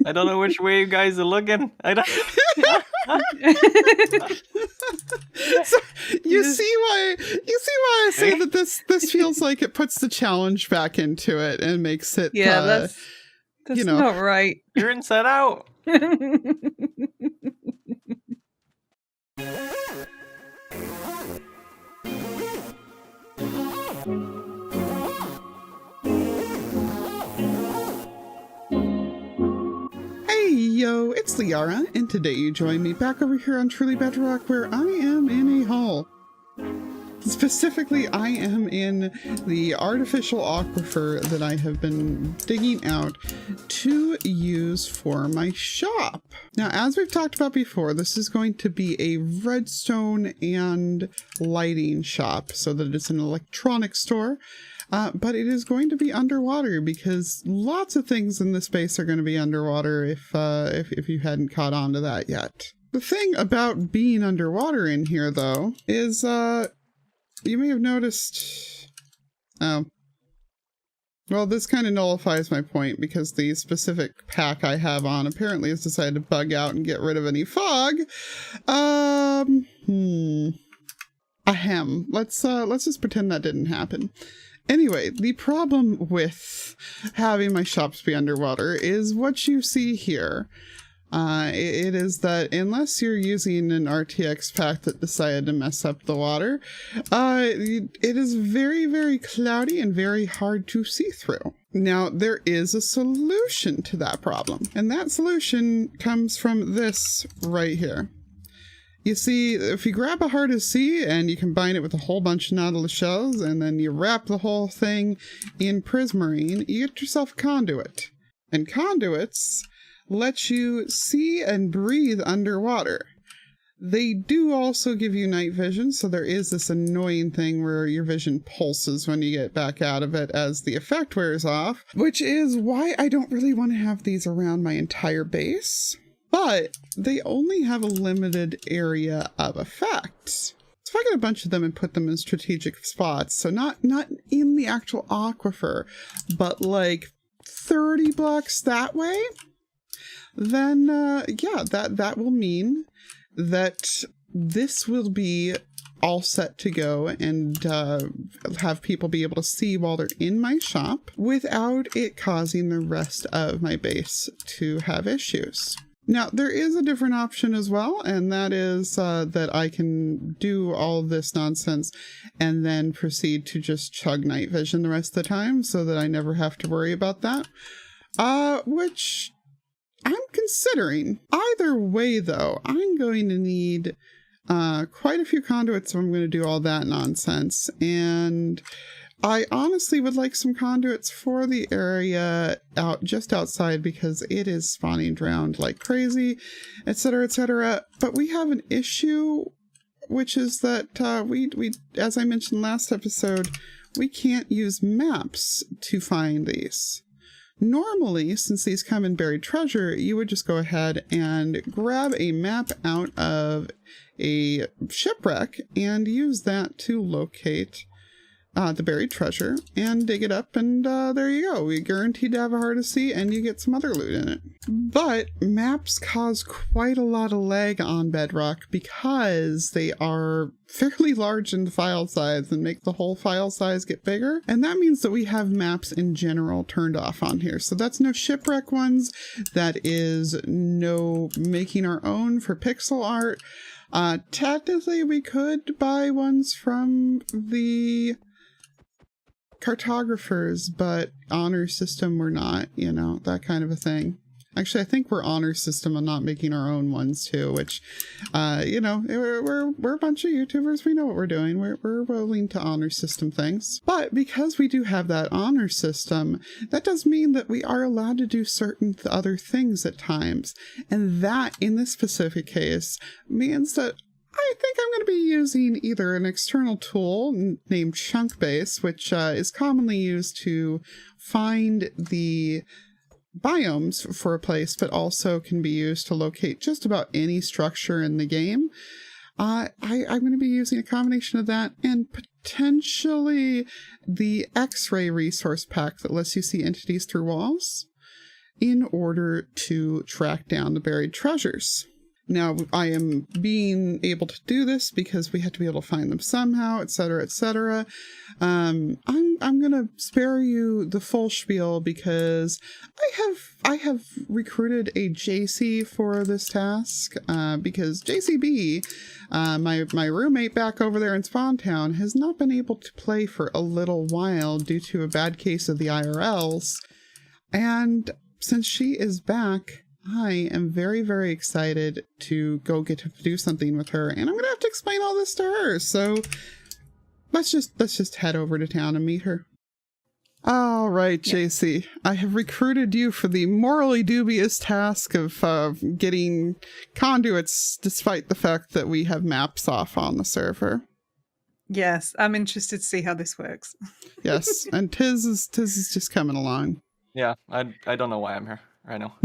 I don't know which way you guys are looking. I don't. So you see why I say that this feels like it puts the challenge back into it and makes it that's not right. You're inside out. Hey yo, it's Lyarrah, and today you join me back over here on Truly Bedrock, where I am in a hole. Specifically, I am in the artificial aquifer that I have been digging out to use for my shop. Now, as we've talked about before, this is going to be a redstone and lighting shop, so that it's an electronics store. But it is going to be underwater because lots of things in this base are going to be underwater if you hadn't caught on to that yet. The thing about being underwater in here, though, is you may have noticed... Oh. Well, this kind of nullifies my point because the specific pack I have on apparently has decided to bug out and get rid of any fog. Ahem. Let's just pretend that didn't happen. Anyway, the problem with having my shops be underwater is what you see here. It is that unless you're using an RTX pack that decided to mess up the water, it is very, very cloudy and very hard to see through. Now, there is a solution to that problem, and that solution comes from this right here. You see, if you grab a heart of sea and you combine it with a whole bunch of nautilus shells, and then you wrap the whole thing in prismarine, you get yourself a conduit. And conduits let you see and breathe underwater. They do also give you night vision, so there is this annoying thing where your vision pulses when you get back out of it as the effect wears off, which is why I don't really want to have these around my entire base. But they only have a limited area of effect. So if I get a bunch of them and put them in strategic spots, so not in the actual aquifer, but like 30 blocks that way, then yeah, that will mean that this will be all set to go and have people be able to see while they're in my shop without it causing the rest of my base to have issues. Now, there is a different option as well, and that is that I can do all of this nonsense and then proceed to just chug night vision the rest of the time so that I never have to worry about that, which I'm considering. Either way, though, I'm going to need quite a few conduits if I'm going to do all that nonsense, and I honestly would like some conduits for the area just outside because it is spawning drowned like crazy, etc., etc. But we have an issue, which is that we, as I mentioned last episode, we can't use maps to find these. Normally, since these come in buried treasure, you would just go ahead and grab a map out of a shipwreck and use that to locate the buried treasure and dig it up, and there you go. We guaranteed to have a heart of sea and you get some other loot in it. But maps cause quite a lot of lag on Bedrock because they are fairly large in the file size and make the whole file size get bigger. And that means that we have maps in general turned off on here. So that's no shipwreck ones. That is no making our own for pixel art. Technically we could buy ones from the cartographers, but honor system we're not, you know, that kind of a thing. Actually, I think we're honor system and not making our own ones too, which, you know, we're a bunch of YouTubers. We know what we're doing. We're willing to honor system things. But because we do have that honor system, that does mean that we are allowed to do certain other things at times. And that, in this specific case, means that I think I'm going to be using either an external tool named Chunkbase, which is commonly used to find the biomes for a place, but also can be used to locate just about any structure in the game. I'm going to be using a combination of that and potentially the X-ray resource pack that lets you see entities through walls. in order to track down the buried treasures. Now, I am being able to do this because we have to be able to find them somehow, etc., etc. I'm gonna spare you the full spiel because I have recruited a JC for this task because JCB, my roommate back over there in Spawn Town, has not been able to play for a little while due to a bad case of the IRLs, and since she is back, I am very, very excited to go get to do something with her, and I'm gonna have to explain all this to her. So let's just head over to town and meet her. All right, JC, I have recruited you for the morally dubious task of getting conduits, despite the fact that we have maps off on the server. Yes, I'm interested to see how this works. Yes, and Tiz is just coming along. Yeah, I don't know why I'm here right now.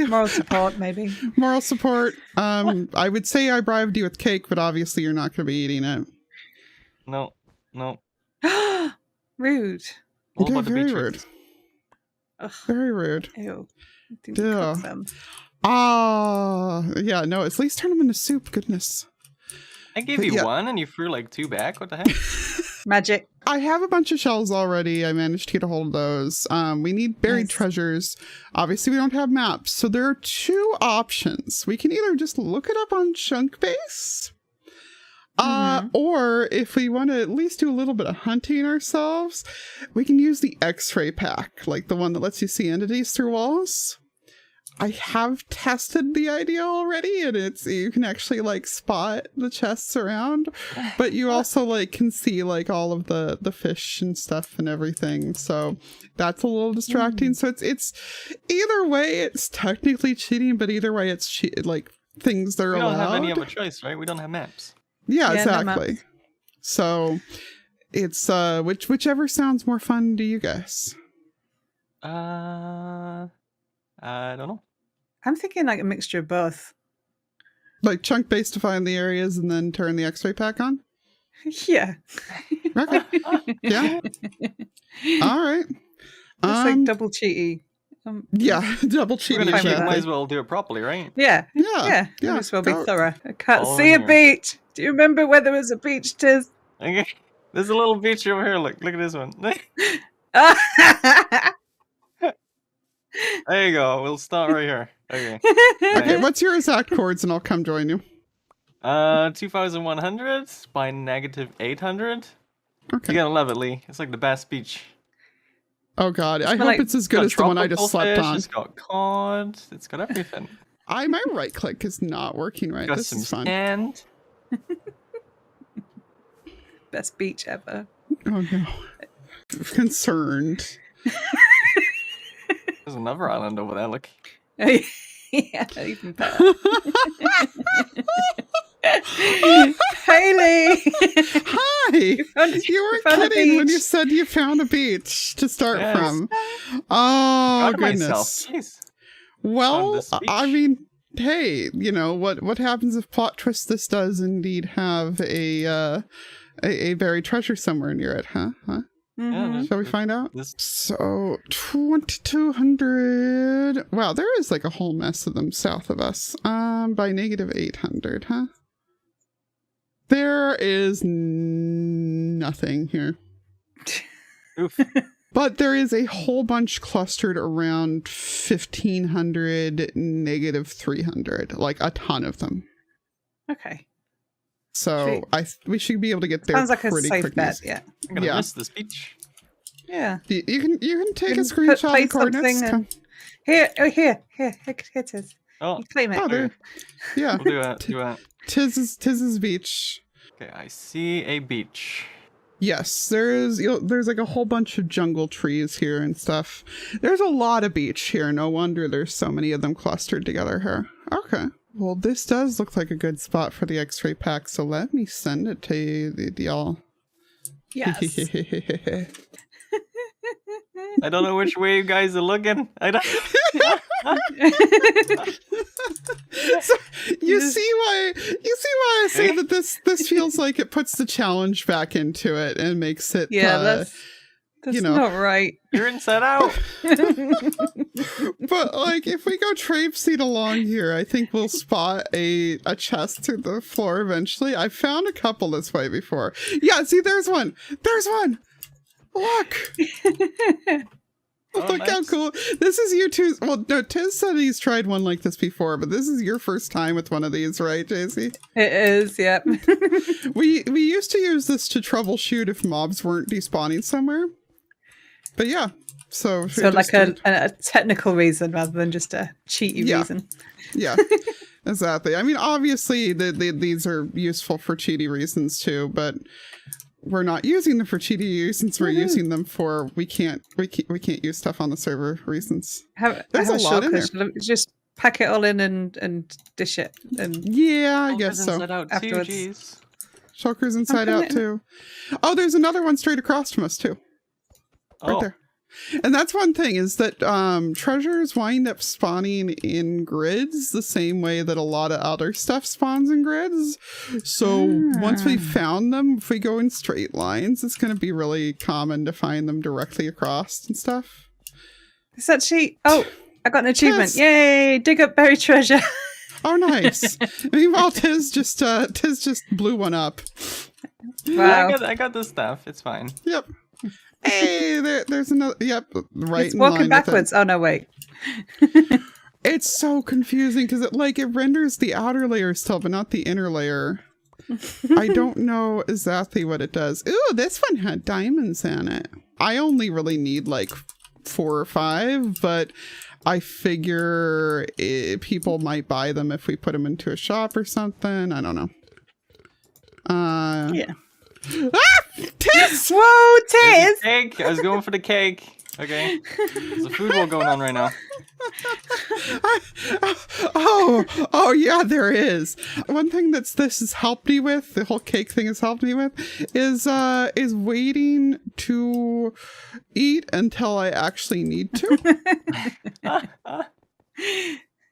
Moral support, maybe. Moral support. I would say I bribed you with cake, but obviously you're not going to be eating it. No. Rude. All about the Very beach rude. roots. Ugh. Very rude. Ew. Didn't Yeah. cook them. Yeah, no, at least turn them into soup, goodness. I gave But you yeah. one and you threw like 2 back. What the heck? Magic. I have a bunch of shells already. I managed to get a hold of those. We need buried Nice. treasures. Obviously, we don't have maps, so there are 2 options. We can either just look it up on Chunkbase, or if we want to at least do a little bit of hunting ourselves, we can use the X-ray pack, like the one that lets you see entities through walls. I have tested the idea already, and you can actually like spot the chests around, but you also like can see like all of the fish and stuff and everything. So that's a little distracting. So it's either way, it's technically cheating, but either way, it's like things that are We don't allowed. have any other choice, right? We don't have maps. Yeah, Yeah, no exactly. maps. So it's whichever sounds more fun to you guys. I don't know. I'm thinking like a mixture of both. Like chunk base to find the areas and then turn the X-ray pack on. Yeah. Okay. Yeah. All right. It's like double cheaty. Yeah, double We're cheating. gonna cheat. that. Might as well do it properly, right? Yeah. Yeah. Might as well be go. thorough. I can't All see in a here. beach. Do you remember where there was a beach, Tiz? Okay. There's a little beach over here. Look at this one. There you go. We'll start right here. Okay. Okay, what's your exact chords and I'll come join you. 2,100 by -800. Okay. You're gonna love it, Lee. It's like the best beach. Oh god, I It's hope like- it's as It's good got as the one I tropical just slept fish, on. It's got cod. It's got everything. My right click is not working right. Got This some is fun. sand. Best beach ever. Oh no. Concerned. There's another island over there. Look. Yeah, even better. Haley! Hi! found You weren't found a kidding when you beach. said you found a beach to start Yes. from. Oh, Proud of goodness. myself. Jeez. Well, this I beach. mean, hey, you know, what happens if plot twist this does indeed have a buried treasure somewhere near it, huh? Mhm. Shall we find out? This So, 2,200. Wow, there is like a whole mess of them south of us. By -800, huh? There is nothing here. oof. But there is a whole bunch clustered around 1,500, -300. Like a ton of them. Okay. So we should be able to get there Sounds like a pretty safe quick. bet, yeah. I'm gonna Yeah. miss this beach. Yeah. You can take a can screenshot of place the coordinates. something and- Here it is. Oh, You claim it. Oh, there. Yeah. we'll do it. Do it. Tiz's beach. Okay, I see a beach. Yes, there's like a whole bunch of jungle trees here and stuff. There's a lot of beach here. No wonder there's so many of them clustered together here. Okay. Well, this does look like a good spot for the X-ray pack, so let me send it to y'all. Yes. I don't know which way you guys are looking. I don't. So, you see why I say that this feels like it puts the challenge back into it and makes it That's you know. not right. You're inside out. But like, if we go traipsing along here, I think we'll spot a chest to the floor eventually. I found a couple this way before. Yeah, see, there's one. There's one. Look. Oh, Look how nice. cool. This is you two. Well, no, Tiz said he's tried one like this before, but this is your first time with one of these, right, JC? It is, yep. We used to use this to troubleshoot if mobs weren't despawning somewhere. But yeah, so Like a technical reason rather than just a cheaty reason. Yeah, exactly. I mean, obviously, these are useful for cheaty reasons too, but we're not using them for cheaty reasons. We're using them for we can't use stuff on the server reasons. There's a lot in there. Just pack it all in and dish it. And yeah, I guess so. Afterwards. Jeez. Shulker's inside out too. Oh, there's another one straight across from us too. Right there. And that's one thing is that treasures wind up spawning in grids the same way that a lot of other stuff spawns in grids. So once we found them, if we go in straight lines, it's going to be really common to find them directly across and stuff. it's actually, I got an achievement. Yay, dig up buried treasure. Oh, nice. Meanwhile, Tiz just blew one up. Wow. I got the stuff. It's fine. Yep. Hey, there's another. Yep, right. It's walking backwards. Oh no, wait. It's so confusing because it renders the outer layer still, but not the inner layer. I don't know exactly what it does. Ooh, this one had diamonds in it. I only really need like 4 or 5, but I figure people might buy them if we put them into a shop or something. I don't know. Yeah. Tiz! Whoa, Tiz! Cake. I was going for the cake. Okay. There's a food war going on right now. Oh yeah, there is. One thing this has helped me with, the whole cake thing has helped me with, is waiting to eat until I actually need to.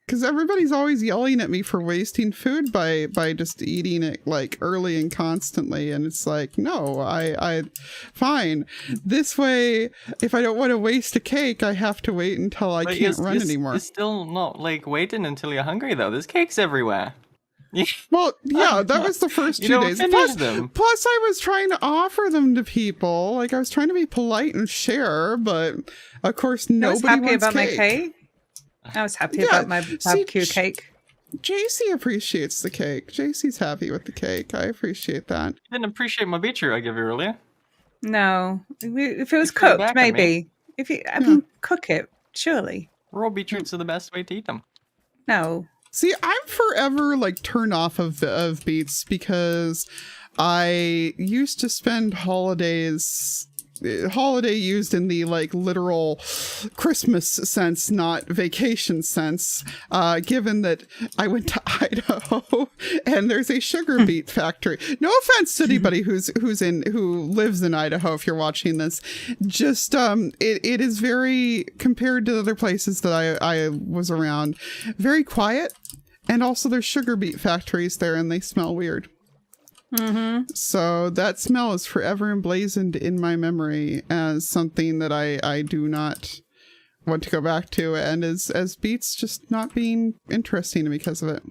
Because everybody's always yelling at me for wasting food by just eating it like early and constantly, and it's like, no, I fine. This way, if I don't want to waste a cake, I have to wait until I can't run anymore. You're still not like waiting until you're hungry though. There's cakes everywhere. Well, yeah, that was the first 2 days. Plus, I was trying to offer them to people. Like I was trying to be polite and share, but of course nobody wants about cake. my cake. I was happy about my barbecue cake. JC appreciates the cake. JC's happy with the cake. I appreciate that. You didn't appreciate my beetroot I gave you earlier. No, if it was cooked, maybe. If you, I mean, cook it, surely. Raw beetroots are the best way to eat them. No. See, I'm forever like turned off of beets because I used to spend holiday used in the like literal Christmas sense, not vacation sense, given that I went to Idaho and there's a sugar beet factory. No offense to anybody who lives in Idaho if you're watching this. Just it is very, compared to other places that I was around, very quiet, and also there's sugar beet factories there and they smell weird. Mm-hmm. So that smell is forever emblazoned in my memory as something that I do not want to go back to, and as beets just not being interesting to me because of it.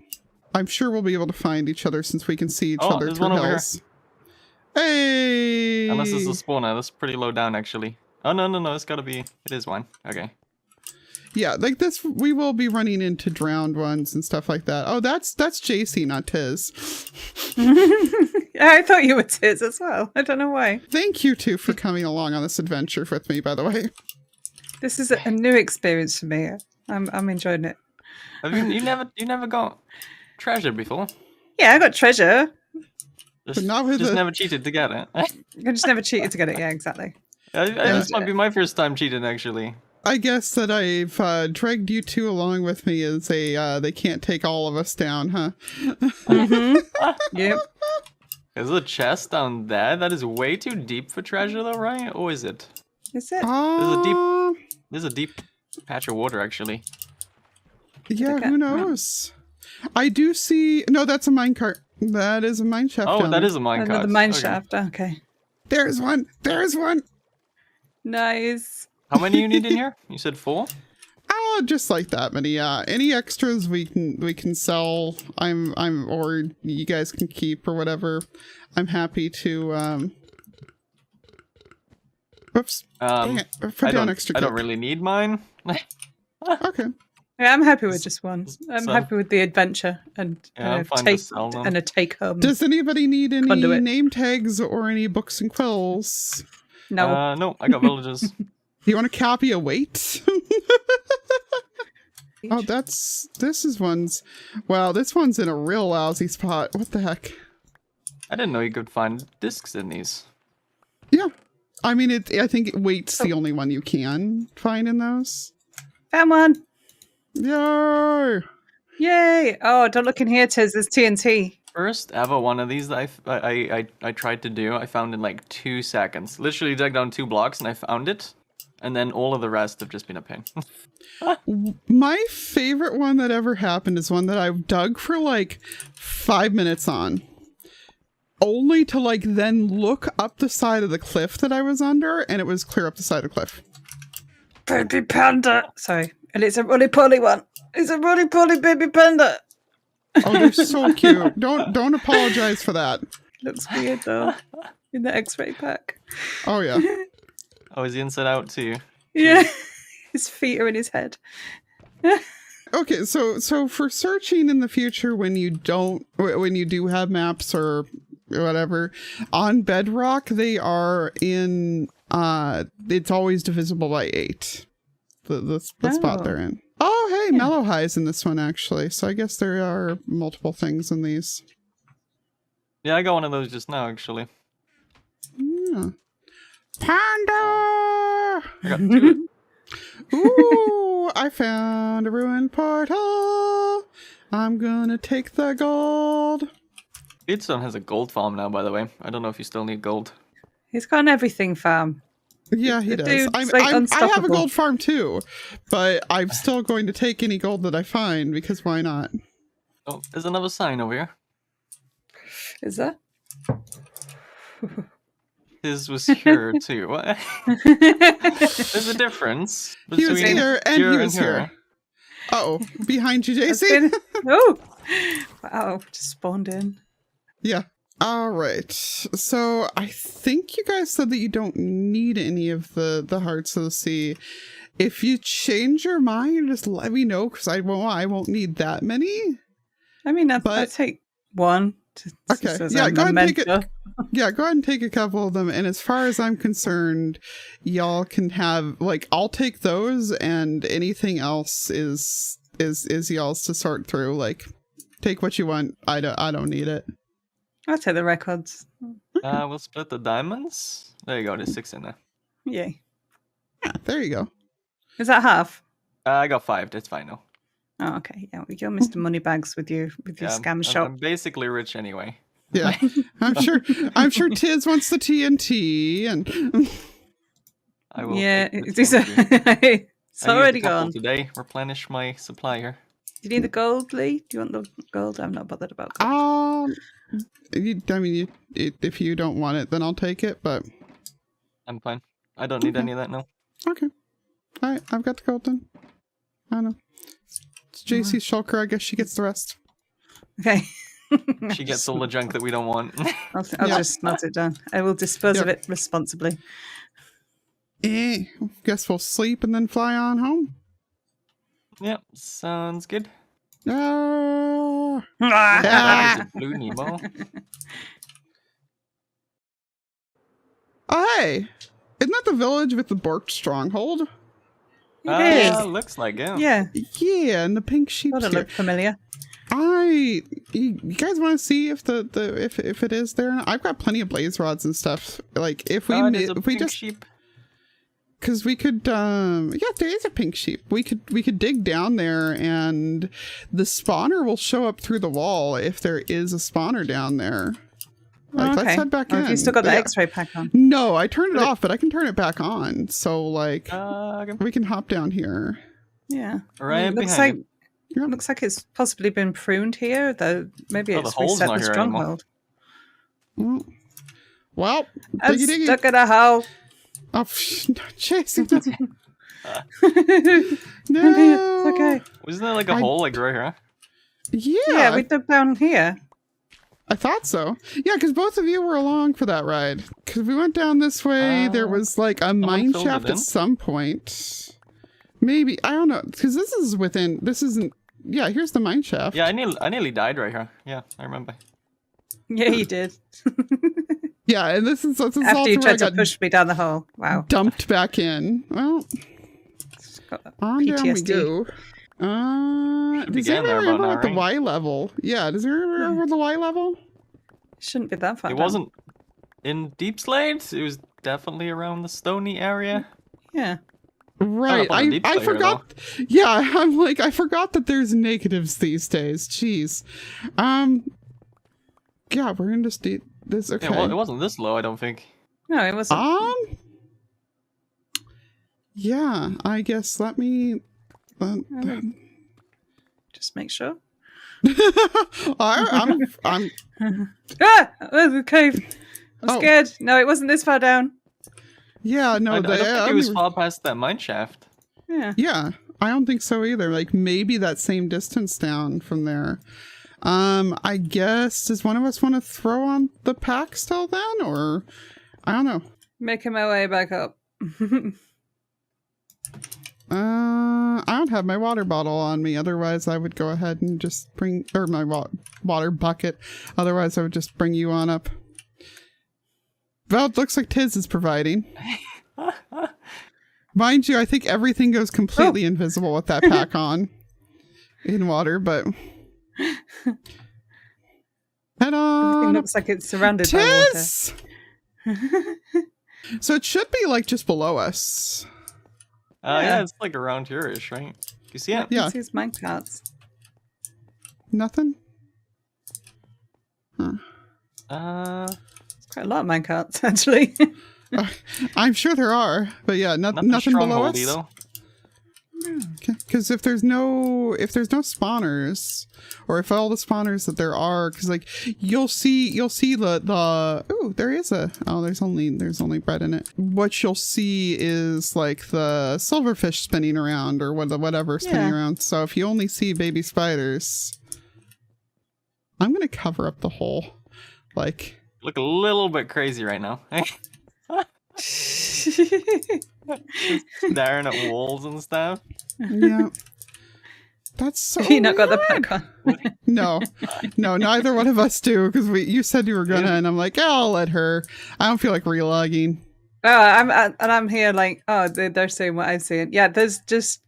I'm sure we'll be able to find each other since we can see each other through hills. Hey! Unless it's a spawner, that's pretty low down actually. Oh no, it's gotta be. It is one. Okay. Yeah, like this, we will be running into drowned ones and stuff like that. Oh, that's JC, not Tiz. I thought you were Tiz as well. I don't know why. Thank you two for coming along on this adventure with me, by the way. This is a new experience for me. I'm enjoying it. You never got treasure before? Yeah, I got treasure. Just never cheated to get it. I just never cheated to get it. Yeah, exactly. This might be my first time cheating actually. I guess that I've dragged you two along with me as they can't take all of us down, huh? Mm-hmm. Yep. There's a chest down there that is way too deep for treasure though, right? Or is it? Is it? There's a deep patch of water actually. Yeah, who knows? I do see... No, that's a minecart. That is a mineshaft. Oh, that is a minecart. Another mineshaft. Okay. There's one. There's one. Nice. How many you need in here? You said 4? Oh, just like that many. Yeah. Any extras we can sell. Or you guys can keep or whatever. I'm happy to. Whoops. Dang it. Put down extra. I don't really need mine. Okay. Yeah, I'm happy with just one. I'm happy with the adventure and I'm fine to sell them. and a take home. Does anybody need any Conduit. name tags or any books and quills? No. No, I got villages. Do you want to copy a weight? Oh, this is one's. Well, this one's in a real lousy spot. What the heck? I didn't know you could find discs in these. Yeah. I mean, I think weight's the only one you can find in those. Found one. Yay! Yay! Oh, don't look in here, Tiz. There's TNT. First ever one of these that I tried to do, I found in like 2 seconds. Literally dug down 2 blocks and I found it. And then all of the rest have just been a pain. My favorite one that ever happened is one that I've dug for like 5 minutes on. Only to like then look up the side of the cliff that I was under and it was clear up the side of the cliff. Baby panda. Sorry. And it's a roly-poly one. It's a roly-poly baby panda. Oh, they're so cute. Don't apologize for that. Looks weird though. In the X-ray pack. Oh yeah. Oh, is he inside out too? Yeah. His feet are in his head. Okay, so for searching in the future when you do have maps or whatever on Bedrock, they are in it's always divisible by 8. The spot they're in. Oh, hey, Mellow High's in this one actually. So I guess there are multiple things in these. Yeah, I got one of those just now actually. Yeah. Panda! I got 2. Ooh, I found a ruined portal. I'm gonna take the gold. Beardstone has a gold farm now, by the way. I don't know if you still need gold. He's got an everything farm. Yeah, he The does. dude's, like, I have a unstoppable. gold farm too, but I'm still going to take any gold that I find because why not? Oh, there's another sign over here. Is there? His was here too. What? There's a difference. He was between here and he was here. Uh-oh, behind you, JC. Oh! Wow, just spawned in. Yeah. All right. So I think you guys said that you don't need any of the hearts of the sea. If you change your mind, just let me know because I won't need that many. I mean, I'll take one. Okay. Yeah, go ahead and take it. Yeah, go ahead and take a couple of them. And as far as I'm concerned, y'all can have like I'll take those, and anything else is y'all's to sort through. Like, take what you want. I don't need it. I'll take the records. We'll split the diamonds. There you go. There's 6 in there. Yay. Yeah, there you go. Is that half? I got 5. That's fine now. Oh, okay. Yeah, we go Mr. Moneybags with your scam shop. I'm basically rich anyway. Yeah, I'm sure Tiz wants the TNT, and I will. Yeah, take it's this one too. it's I already used a couple gone. today. Replenish my supply here. Do you need the gold, Lee? Do you want the gold? I'm not bothered about gold. if you don't want it, then I'll take it. But I'm fine. I don't need any of that now. okay, all right, I've got the gold then. I don't know. It's JC's shulker. I guess she gets the rest. Okay. She gets all the junk that we don't want. I'll just melt it down. I will dispose of it responsibly. Guess we'll sleep and then fly on home. Yep, sounds good. Ah. There's a blue Nemo. Oh, hey! Isn't that the village with the borked stronghold? It is. Looks like it. Yeah. Yeah, and the pink sheep. Doesn't look familiar. You guys want to see if if it is there? I've got plenty of blaze rods and stuff. Like if we just sheep. because we could yeah, there is a pink sheep. We could dig down there and the spawner will show up through the wall if there is a spawner down there. Like, let's head back in. Have you still got the X-ray pack on? No, I turned it off, but I can turn it back on. So like we can hop down here. Yeah. Right looks behind like looks like it's possibly been pruned here, though maybe it's reset the stronghold. Well, I'm diggy. stuck in a hole. Oh, no, chasing them. No. It's okay. Wasn't there like a hole like right here? Yeah, we dug down here. I thought so. Yeah, because both of you were along for that ride. Because we went down this way, there was like a mine shaft at some point. Maybe, I don't know, because this isn't, yeah, here's the mine shaft. Yeah, I nearly died right here. Yeah, I remember. Yeah, you did. Yeah, and this is After also you where I tried to got push me down the hole. Wow. dumped back in. Well, on down we go. Does anybody remember what the Y level? Yeah, does anybody remember the Y level? Shouldn't be that far. It wasn't in Deep Slate. It was definitely around the stony area. Yeah. Right. I forgot. Yeah, I'm like, I forgot that there's negatives these days. Jeez. Yeah, we're in this. Okay. Yeah, well, it wasn't this low, I don't think. No, it wasn't. Yeah, I guess let me just make sure. I'm Ah! There's a cave. I'm scared. No, it wasn't this far down. Yeah, no, I don't think it was far past that mine shaft. Yeah. Yeah, I don't think so either. Like maybe that same distance down from there. I guess, does one of us want to throw on the pack still then, or I don't know. Making my way back up. I don't have my water bottle on me. Otherwise, I would go ahead and just bring, or my water bucket. Otherwise, I would just bring you on up. Well, it looks like Tiz is providing. Mind you, I think everything goes completely invisible with that pack on in water, but... Head on! Everything looks like it's surrounded by water. So it should be like just below us. Yeah, it's like around here-ish, right? You see it? Yeah. These minecarts. Nothing? Quite a lot of minecarts, actually. I'm sure there are, but yeah, nothing below us. Though. Because if there's no spawners, or if all the spawners that there are, because like you'll see the ooh, there's only bread in it. What you'll see is like the silverfish spinning around, or whatever spinning around. So if you only see baby spiders, I'm gonna cover up the hole. Like, look a little bit crazy right now. Staring at walls and stuff. Yeah. That's so You not got the pack on. No, neither one of us do, because you said you were gonna, and I'm like, yeah, I'll let her. I don't feel like relogging. I'm here like, they're saying what I'm saying. Yeah, there's just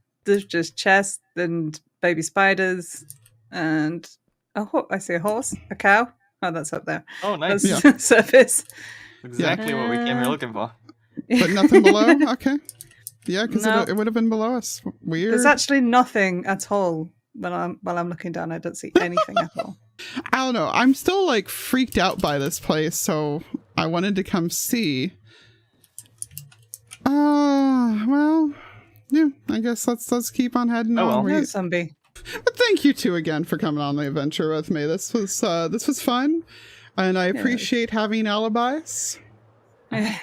chests and baby spiders and I see a horse, a cow. Oh, that's up there. Oh, nice. That's surface. Exactly what we came here looking for. But nothing below? Okay. Yeah, because it would have been below us. Weird. There's actually nothing at all while I'm looking down. I don't see anything at all. I don't know. I'm still like freaked out by this place, so I wanted to come see. Well, yeah. I guess let's keep on heading on. No zombie. But thank you two again for coming on the adventure with me. This was fun, and I appreciate having alibis. And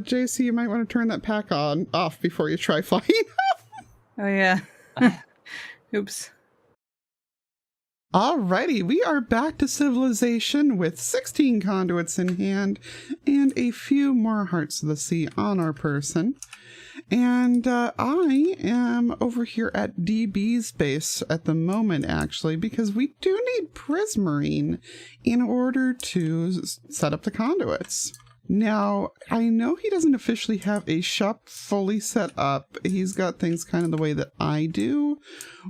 JC, you might want to turn that pack off before you try flying. Oh yeah. Oops. Alrighty, we are back to civilization with 16 conduits in hand and a few more hearts of the sea on our person. And I am over here at DB's base at the moment, actually, because we do need prismarine in order to set up the conduits. Now, I know he doesn't officially have a shop fully set up. He's got things kind of the way that I do,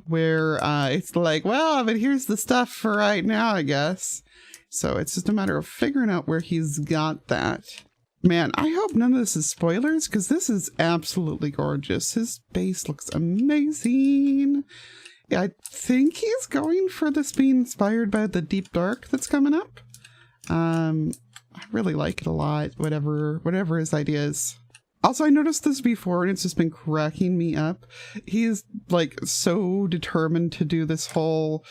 where it's like, well, but here's the stuff for right now, I guess. So it's just a matter of figuring out where he's got that. Man, I hope none of this is spoilers, because this is absolutely gorgeous. His base looks amazing. Yeah, I think he's going for this being inspired by the Deep Dark that's coming up. I really like it a lot, whatever his idea is. Also, I noticed this before, and it's just been cracking me up. He's, like, so determined to do this whole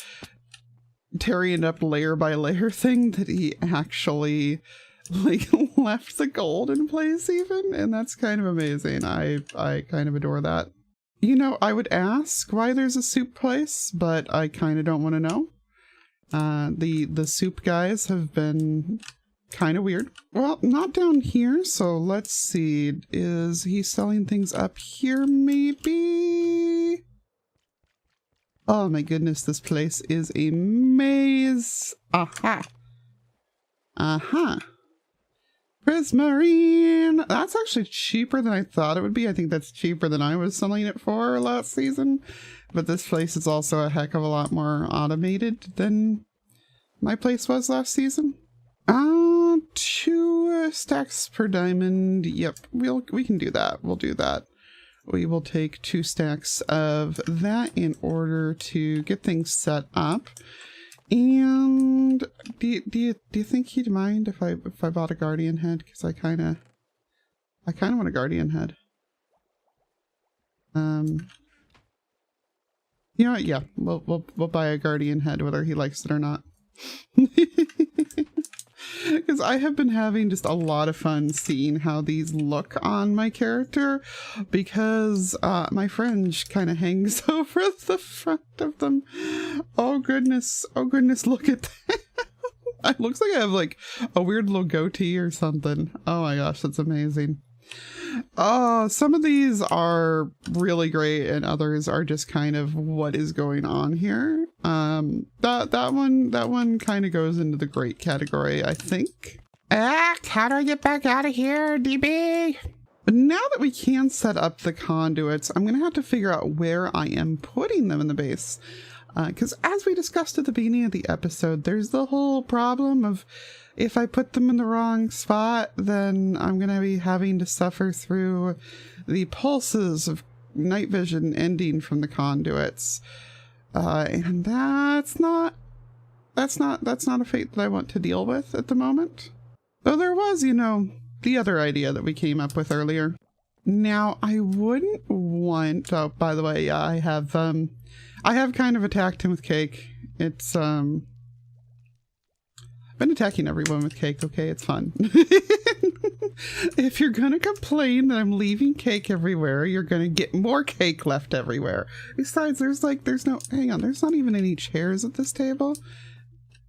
tearing it up layer by layer thing that he actually like left the gold in place even, and that's kind of amazing. I kind of adore that. You know, I would ask why there's a soup place, but I kind of don't want to know. The soup guys have been kind of weird. Well, not down here, so let's see. Is he selling things up here maybe? Oh my goodness, this place is a maze. Aha. Aha. Prismarine. That's actually cheaper than I thought it would be. I think that's cheaper than I was selling it for last season. But this place is also a heck of a lot more automated than my place was last season. 2 stacks per diamond. Yep, we can do that. We'll do that. We will take 2 stacks of that in order to get things set up. And do you think he'd mind if I bought a guardian head? Because I kind of want a guardian head. You know what? Yeah, we'll buy a guardian head whether he likes it or not. Because I have been having just a lot of fun seeing how these look on my character, because my fringe kind of hangs over the front of them. Oh goodness, look at that. It looks like I have like a weird little goatee or something. Oh my gosh, that's amazing. Oh, some of these are really great and others are just kind of what is going on here. That one kind of goes into the great category, I think. How do I get back out of here, DB? But now that we can set up the conduits, I'm gonna have to figure out where I am putting them in the base. Because as we discussed at the beginning of the episode, there's the whole problem of if I put them in the wrong spot, then I'm going to be having to suffer through the pulses of night vision ending from the conduits. And that's not a fate that I want to deal with at the moment. Though there was, you know, the other idea that we came up with earlier. Now, I wouldn't want... Oh, by the way, yeah, I have kind of attacked him with cake. It's, I've been attacking everyone with cake, okay? It's fun. If you're gonna complain that I'm leaving cake everywhere, you're gonna get more cake left everywhere. Besides, there's no... Hang on, there's not even any chairs at this table.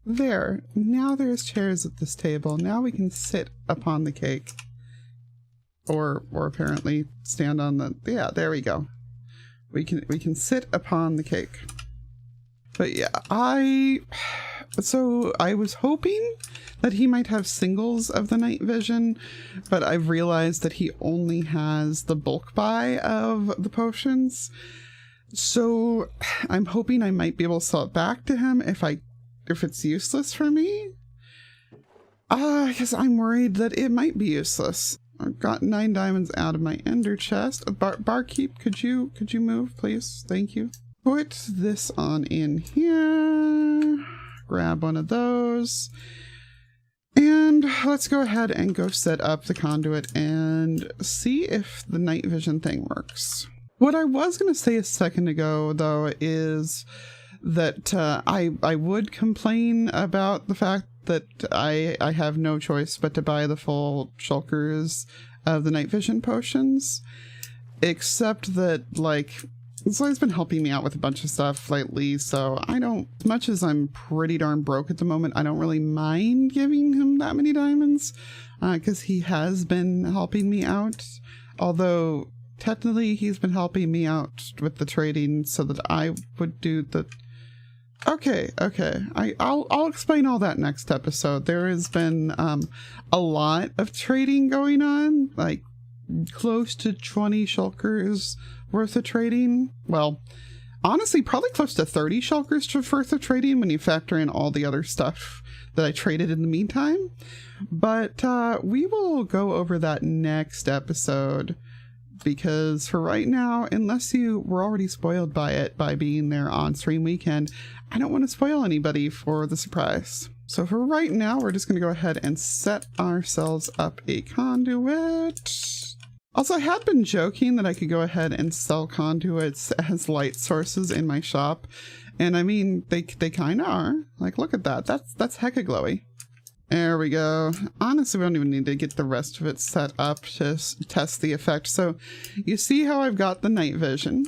There. Now there's chairs at this table. Now we can sit upon the cake. Or apparently stand on the... Yeah, there we go. We can sit upon the cake. But yeah, so I was hoping that he might have singles of the night vision, but I've realized that he only has the bulk buy of the potions. So I'm hoping I might be able to sell it back to him if it's useless for me. Because I'm worried that it might be useless. I've got 9 diamonds out of my ender chest. Barkeep, could you move, please? Thank you. Put this on in here. Grab one of those. And let's go ahead and go set up the conduit and see if the night vision thing works. What I was going to say a second ago, though, is that I would complain about the fact that I have no choice but to buy the full shulkers of the night vision potions, except that, like, Zoe's been helping me out with a bunch of stuff lately, so I don't, as much as I'm pretty darn broke at the moment, I don't really mind giving him that many diamonds, because he has been helping me out, although technically he's been helping me out with the trading so that I would do the... Okay. I'll explain all that next episode. There has been a lot of trading going on, like close to 20 shulkers worth of trading. Well, honestly, probably close to 30 shulkers worth of trading when you factor in all the other stuff that I traded in the meantime. But we will go over that next episode. Because for right now, unless you were already spoiled by it by being there on stream weekend, I don't want to spoil anybody for the surprise. So for right now, we're just going to go ahead and set ourselves up a conduit. Also, I had been joking that I could go ahead and sell conduits as light sources in my shop. And I mean, they kind of are. Like, look at that. That's hecka glowy. There we go. Honestly, we don't even need to get the rest of it set up to test the effect. So you see how I've got the night vision.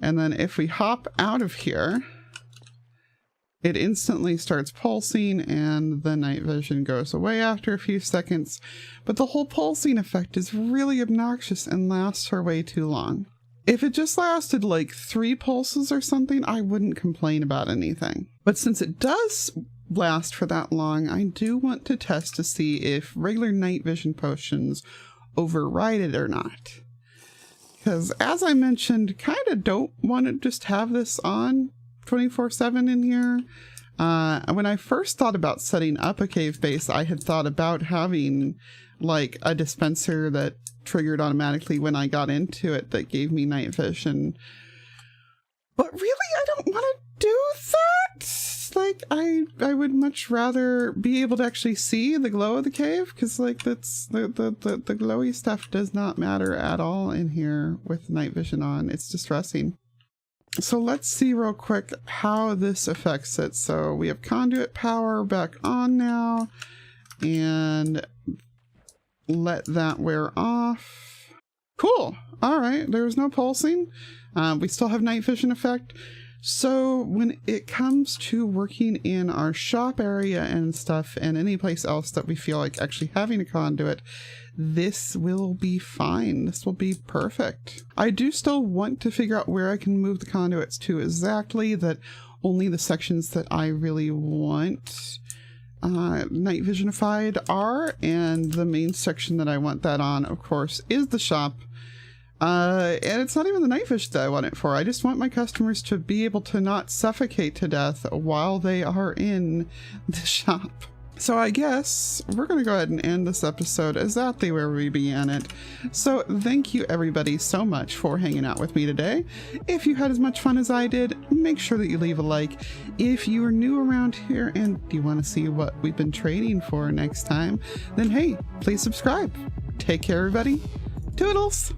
And then if we hop out of here, it instantly starts pulsing and the night vision goes away after a few seconds. But the whole pulsing effect is really obnoxious and lasts for way too long. If it just lasted like 3 pulses or something, I wouldn't complain about anything. But since it does last for that long, I do want to test to see if regular night vision potions override it or not. Because as I mentioned, kind of don't want to just have this on 24/7 in here. When I first thought about setting up a cave base, I had thought about having like a dispenser that triggered automatically when I got into it that gave me night vision. But really, I don't want to do that. Like, I would much rather be able to actually see the glow of the cave, because like that's the glowy stuff does not matter at all in here with night vision on. It's distressing. So let's see real quick how this affects it. So we have conduit power back on now, and let that wear off. Cool. All right. There was no pulsing. We still have night vision effect. So when it comes to working in our shop area and stuff and any place else that we feel like actually having a conduit, this will be fine. This will be perfect. I do still want to figure out where I can move the conduits to exactly, that only the sections that I really want night visionified are, and the main section that I want that on, of course, is the shop. And it's not even the night vision that I want it for. I just want my customers to be able to not suffocate to death while they are in the shop. So I guess we're going to go ahead and end this episode exactly where we began it. So thank you everybody so much for hanging out with me today. If you had as much fun as I did, make sure that you leave a like. If you are new around here and you want to see what we've been trading for next time, then hey, please subscribe. Take care everybody. Toodles!